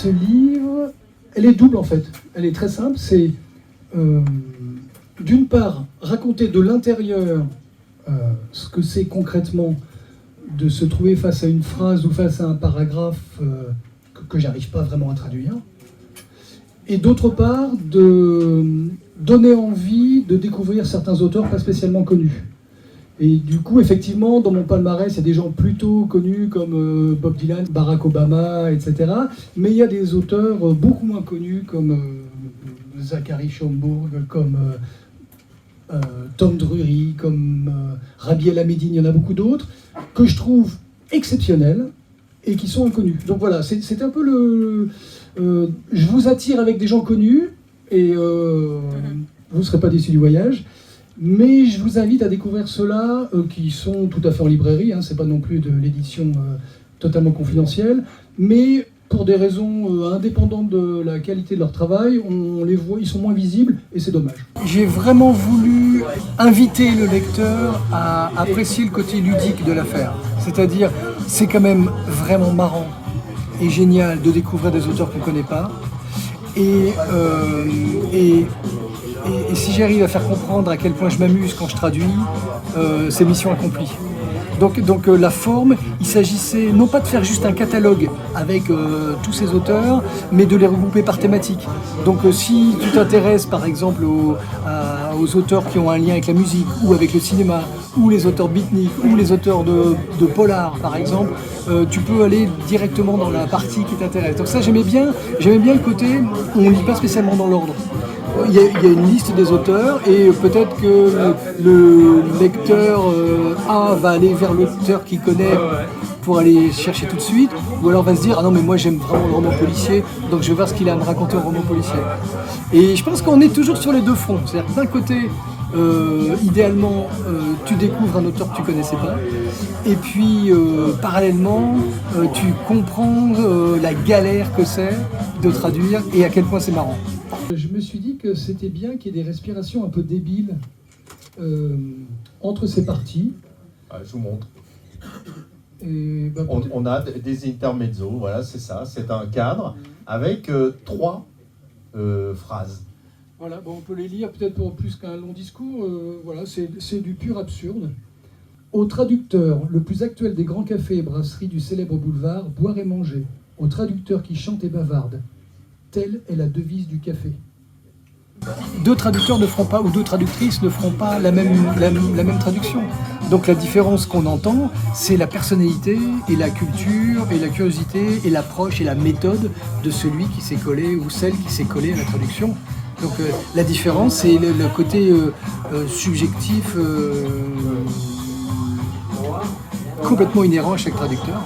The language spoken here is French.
ce livre, elle est double en fait. Elle est très simple. C'est d'une part raconter de l'intérieur ce que c'est concrètement de se trouver face à une phrase ou face à un paragraphe que j'arrive pas vraiment à traduire. Et d'autre part, de donner envie de découvrir certains auteurs pas spécialement connus. Et du coup, effectivement, dans mon palmarès, il y a des gens plutôt connus comme Bob Dylan, Barack Obama, etc. Mais il y a des auteurs beaucoup moins connus comme Zachary Schomburg, comme Tom Drury, comme Rabbi El-Hamedine, il y en a beaucoup d'autres, que je trouve exceptionnels et qui sont inconnus. Donc voilà, c'est un peu le... je vous attire avec des gens connus et vous ne serez pas déçus du voyage. Mais je vous invite à découvrir ceux-là qui sont tout à fait en librairie, hein, c'est pas non plus de l'édition totalement confidentielle, mais pour des raisons indépendantes de la qualité de leur travail, on les voit, ils sont moins visibles et c'est dommage. J'ai vraiment voulu inviter le lecteur à apprécier le côté ludique de l'affaire, c'est-à-dire c'est quand même vraiment marrant et génial de découvrir des auteurs qu'on ne connaît pas et si j'arrive à faire comprendre à quel point je m'amuse quand je traduis, c'est mission accomplie. Donc la forme, il s'agissait non pas de faire juste un catalogue avec tous ces auteurs, mais de les regrouper par thématique. Donc si tu t'intéresses par exemple aux auteurs qui ont un lien avec la musique, ou avec le cinéma, ou les auteurs beatniks, ou les auteurs de polar par exemple, tu peux aller directement dans la partie qui t'intéresse. Donc ça j'aimais bien le côté où on ne lit pas spécialement dans l'ordre. Il y a une liste des auteurs et peut-être que le lecteur A va aller vers l'auteur qu'il connaît pour aller chercher tout de suite, ou alors va se dire « Ah non mais moi j'aime vraiment le roman policier, donc je vais voir ce qu'il a à me raconter en roman policier ». Et je pense qu'on est toujours sur les deux fronts, c'est-à-dire d'un côté, idéalement, tu découvres un auteur que tu ne connaissais pas, et puis parallèlement, tu comprends la galère que c'est de traduire et à quel point c'est marrant. Je me suis dit que c'était bien qu'il y ait des respirations un peu débiles entre ces parties. Ah, je vous montre. Et, on a des intermezzos, voilà, c'est ça. C'est un cadre avec 3 phrases. Voilà, bon, on peut les lire peut-être pour plus qu'un long discours. Voilà, c'est du pur absurde. Au traducteur, le plus actuel des grands cafés et brasseries du célèbre boulevard, boire et manger. Au traducteur qui chante et bavarde. Telle est la devise du café. Deux traducteurs ne feront pas, ou deux traductrices ne feront pas la même traduction. Donc la différence qu'on entend, c'est la personnalité et la culture et la curiosité et l'approche et la méthode de celui qui s'est collé ou celle qui s'est collée à la traduction. Donc la différence, c'est le côté subjectif complètement inhérent à chaque traducteur.